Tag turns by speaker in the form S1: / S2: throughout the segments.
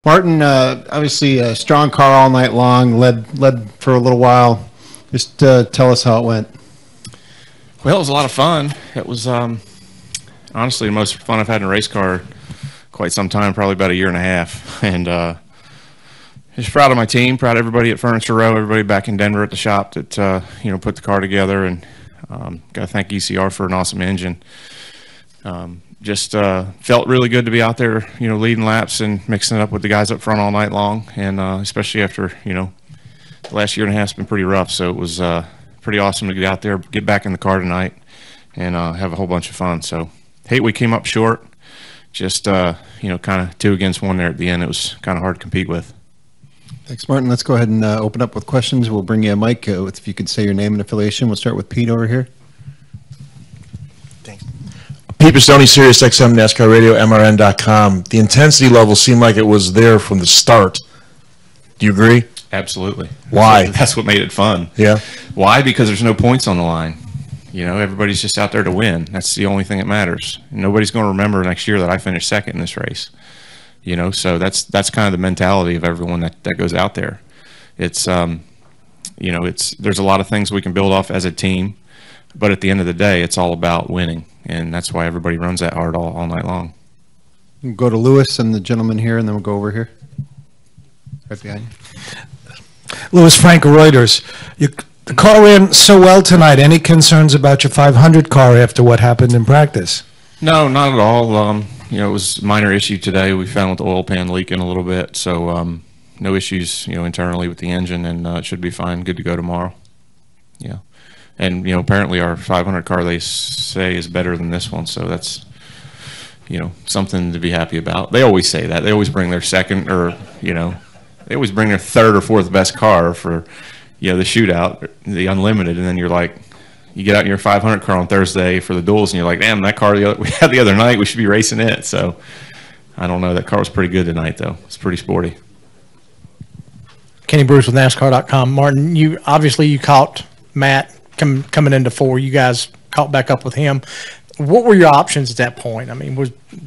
S1: Martin, obviously a strong car all night long, led for a little while. Just tell us how it went.
S2: Well, it was a lot of fun. It was honestly the most fun I've had in a race car quite some time, probably about a year and a half. And just proud of my team, proud of everybody at Furniture Row, everybody back in Denver at the shop that put the car together, and got to thank ECR for an awesome engine. Just felt really good to be out there, leading laps and mixing it up with the guys up front all night long, and especially after the last year and a half has been pretty rough. So it was pretty awesome to get out there, get back in the car tonight, and have a whole bunch of fun. So hate we came up short, just kind of 2 against 1 there at the end. It was kind of hard to compete with.
S1: Thanks, Martin. Let's go ahead and open up with questions. We'll bring you a mic. If you could say your name and affiliation. We'll start with Pete over here.
S3: Thanks. Pete Pistone, Sirius XM NASCAR Radio, MRN.com. The intensity level seemed like it was there from the start. Do you agree?
S2: Absolutely.
S3: Why?
S2: That's what made it fun.
S3: Yeah.
S2: Why? Because there's no points on the line. Everybody's just out there to win. That's the only thing that matters. Nobody's going to remember next year that I finished second in this race. So that's kind of the mentality of everyone that goes out there. It's there's a lot of things we can build off as a team, but at the end of the day, it's all about winning, and that's why everybody runs that hard all night long.
S1: We'll go to Lewis and the gentleman here, and then we'll go over here. Right behind you.
S4: Louis Franco, Reuters. The car ran so well tonight. Any concerns about your 500 car after what happened in practice?
S2: No, not at all. It was a minor issue today. We found with the oil pan leaking a little bit, so no issues, internally with the engine, and it should be fine. Good to go tomorrow. Yeah, and apparently our 500 car they say is better than this one, so that's something to be happy about. They always say that. They always bring their second or they always bring their third or fourth best car for the shootout, the unlimited, and then you're like, you get out in your 500 car on Thursday for the duels, and you're like, damn, that car we had the other night, we should be racing it. So I don't know. That car was pretty good tonight, though. It's pretty sporty.
S5: Kenny Bruce with NASCAR.com. Martin, you caught Matt coming into 4. You guys caught back up with him. What were your options at that point? I mean,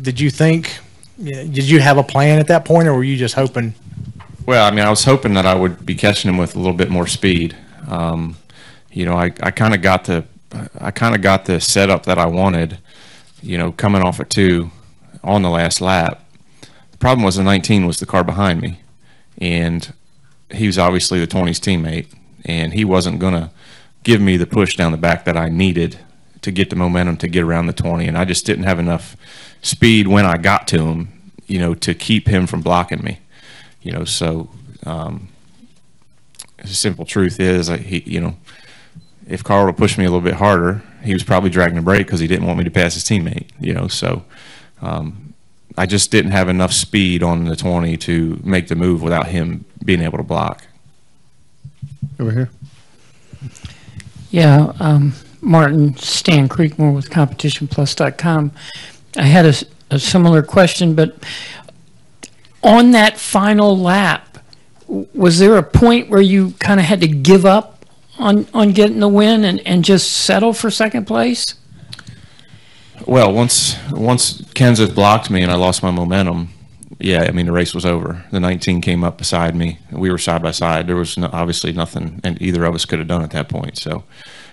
S5: did you have a plan at that point, or were you just hoping?
S2: Well, I mean, I was hoping that I would be catching him with a little bit more speed. I kind of got the setup that I wanted, coming off at 2 on the last lap. The problem was the 19 was the car behind me, and he was obviously the 20's teammate, and he wasn't going to give me the push down the back that I needed to get the momentum to get around the 20, and I just didn't have enough speed when I got to him, to keep him from blocking me. So the simple truth is, if Carl would have pushed me a little bit harder, he was probably dragging the brake because he didn't want me to pass his teammate, So I just didn't have enough speed on the 20 to make the move without him being able to block.
S1: Over here.
S6: Yeah, Martin, Stan Creekmore with CompetitionPlus.com. I had a similar question, but on that final lap, was there a point where you kind of had to give up on getting the win and just settle for second place?
S2: Well, once Kenseth blocked me and I lost my momentum, yeah, I mean, the race was over. The 19 came up beside me. We were side by side. There was obviously nothing and either of us could have done at that point. So,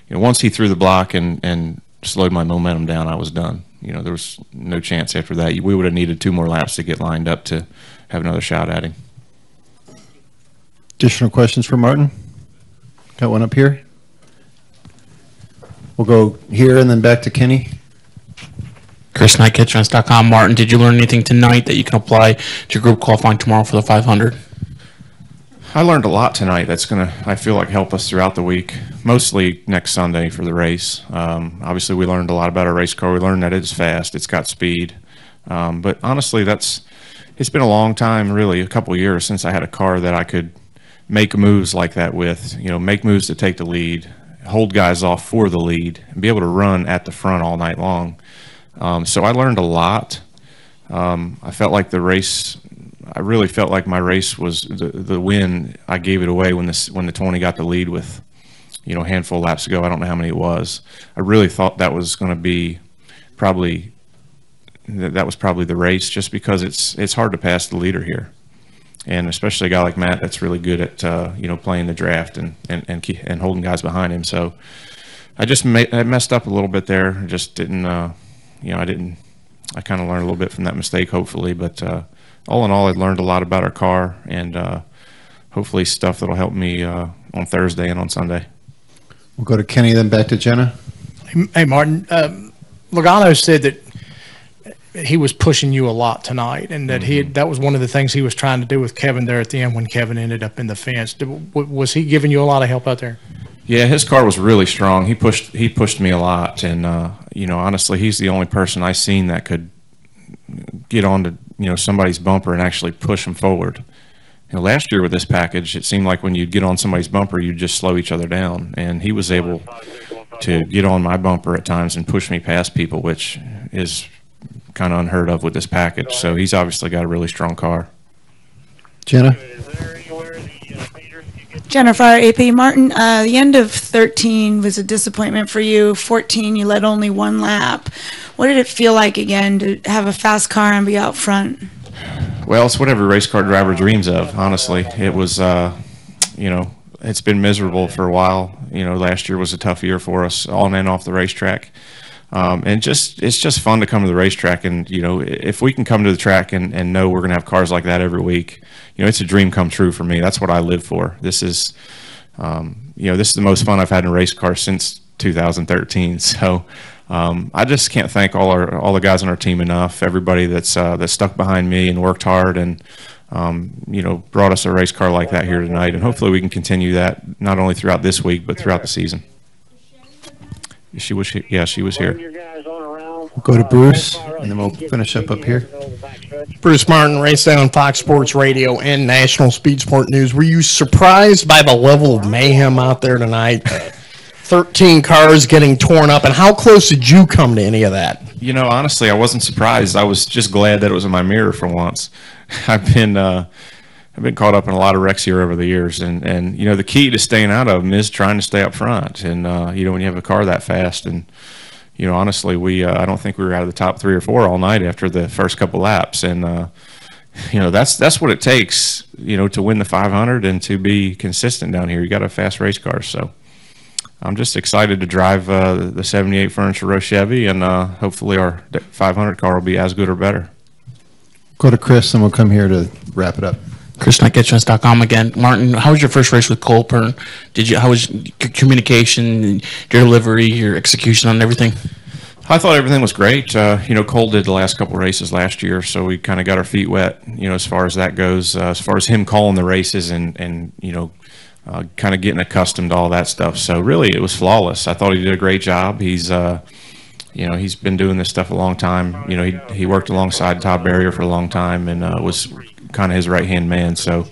S2: once he threw the block and slowed my momentum down, I was done. There was no chance after that. We would have needed 2 more laps to get lined up to have another shot at him.
S1: Additional questions for Martin? Got one up here. We'll go here and then back to Kenny.
S7: Chris Knight, Kitchens.com. Martin, did you learn anything tonight that you can apply to group qualifying tomorrow for the 500?
S2: I learned a lot tonight that's going to, I feel like, help us throughout the week, mostly next Sunday for the race. Obviously, we learned a lot about our race car. We learned that it's fast, it's got speed. But honestly, it's been a long time, really, a couple of years since I had a car that I could make moves like that with, make moves to take the lead, hold guys off for the lead, and be able to run at the front all night long. So I learned a lot. I felt like I really felt like my race was the win. I gave it away when the 20 got the lead with, a handful of laps to go. I don't know how many it was. I really thought that was going to be probably the race, just because it's hard to pass the leader here. and especially a guy like Matt that's really good at playing the draft and holding guys behind him. So I just I messed up a little bit there. I just didn't I kind of learned a little bit from that mistake, hopefully, but all in all, I learned a lot about our car, and hopefully stuff that'll help me on Thursday and on Sunday.
S1: We'll go to Kenny, then back to Jenna.
S5: Hey, Martin, Logano said that he was pushing you a lot tonight, and that that was one of the things he was trying to do with Kevin there at the end when Kevin ended up in the fence. Was he giving you a lot of help out there?
S2: Yeah, his car was really strong. He pushed me a lot, and honestly, he's the only person I've seen that could get onto somebody's bumper and actually push them forward. Last year with this package, it seemed like when you'd get on somebody's bumper, you'd just slow each other down, and he was able to get on my bumper at times and push me past people, which is kind of unheard of with this package. So he's obviously got a really strong car.
S1: Jenna?
S8: Jennifer, AP. Martin, the end of 13 was a disappointment for you. 14, you led only one lap. What did it feel like again to have a fast car and be out front?
S2: Well, it's what every race car driver dreams of, honestly. It was, it's been miserable for a while. Last year was a tough year for us on and off the racetrack. And it's just fun to come to the racetrack, and if we can come to the track and know we're going to have cars like that every week, it's a dream come true for me. That's what I live for. This is this is the most fun I've had in a race car since 2013. So I just can't thank all the guys on our team enough. Everybody that's stuck behind me and worked hard and brought us a race car like that here tonight, and hopefully we can continue that not only throughout this week but throughout the season. She was here.
S1: We'll go to Bruce, and then we'll finish up here.
S9: Bruce Martin, Race Day on Fox Sports Radio and National Speed Sport News. Were you surprised by the level of mayhem out there tonight? 13 cars getting torn up, and how close did you come to any of that?
S2: Honestly, I wasn't surprised. I was just glad that it was in my mirror for once. I've been caught up in a lot of wrecks here over the years, and the key to staying out of them is trying to stay up front. And when you have a car that fast, and honestly, I don't think we were out of the top 3 or 4 all night after the first couple laps, and that's what it takes, to win the 500 and to be consistent down here. You got a fast race car, so I'm just excited to drive the '78 Furniture Row Chevy, and hopefully our 500 car will be as good or better.
S1: Go to Chris, and we'll come here to wrap it up.
S7: ChrisKnightGetRents.com again. Martin, how was your first race with Colburn? How was your communication, your delivery, your execution on everything?
S2: I thought everything was great. Cole did the last couple races last year, so we kind of got our feet wet, as far as that goes. As far as him calling the races and kind of getting accustomed to all that stuff. So really, it was flawless. I thought he did a great job. He's he's been doing this stuff a long time. He worked alongside Todd Barrier for a long time and was kind of his right-hand man. So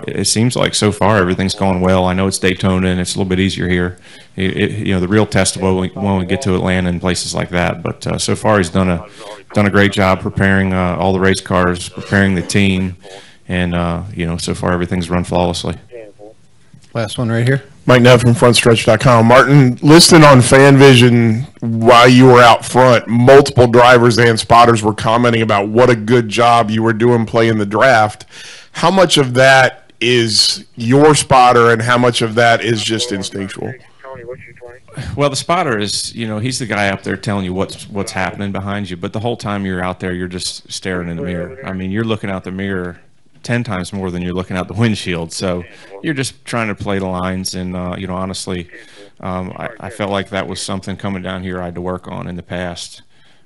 S2: it seems like so far everything's going well. I know it's Daytona and it's a little bit easier here. The real test will when we get to Atlanta and places like that. But so far he's done a great job preparing all the race cars, preparing the team, and so far everything's run flawlessly.
S1: Last one right here.
S3: Mike Neff from FrontStretch.com. Martin, listening on FanVision while you were out front, multiple drivers and spotters were commenting about what a good job you were doing playing the draft. How much of that is your spotter and how much of that is just instinctual?
S2: Well, the spotter is, he's the guy up there telling you what's happening behind you, but the whole time you're out there, you're just staring in the mirror. I mean, you're looking out the mirror 10 times more than you're looking out the windshield. So you're just trying to play the lines. And, honestly, I felt like that was something coming down here I had to work on in the past.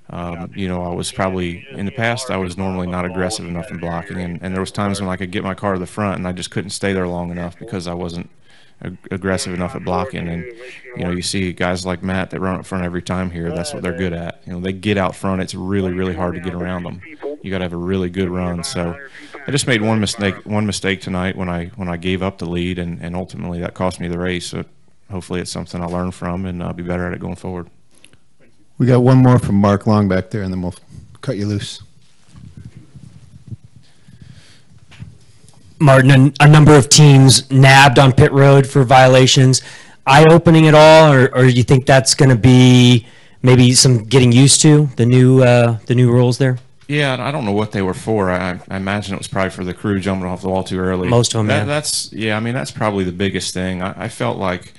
S2: I was probably, in the past, I was normally not aggressive enough in blocking. And there was times when I could get my car to the front and I just couldn't stay there long enough because I wasn't aggressive enough at blocking. And, you see guys like Matt that run up front every time here. That's what they're good at. They get out front. It's really, really hard to get around them. You got to have a really good run. So I just made one mistake tonight when I gave up the lead, and ultimately that cost me the race. So hopefully it's something I'll learn from and I'll be better at it going forward.
S1: We got one more from Mark Long back there, and then we'll cut you loose.
S10: Martin, a number of teams nabbed on pit road for violations. Eye-opening at all, or you think that's going to be maybe some getting used to the new rules there?
S2: Yeah, and I don't know what they were for. I imagine it was probably for the crew jumping off the wall too early.
S10: Most of them, yeah.
S2: That's I mean, that's probably the biggest thing. I felt like,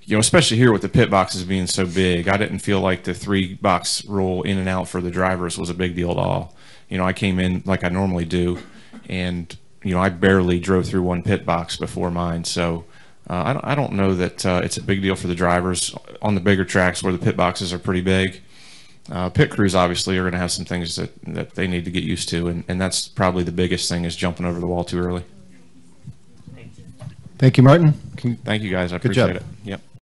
S2: especially here with the pit boxes being so big, I didn't feel like the 3-box rule in and out for the drivers was a big deal at all. I came in like I normally do, and I barely drove through one pit box before mine. So I don't know that it's a big deal for the drivers on the bigger tracks where the pit boxes are pretty big. Pit crews obviously are going to have some things that they need to get used to, and that's probably the biggest thing is jumping over the wall too early.
S1: Thank you, Martin.
S2: Thank you, guys. I
S1: Good job.
S2: appreciate it. Yep.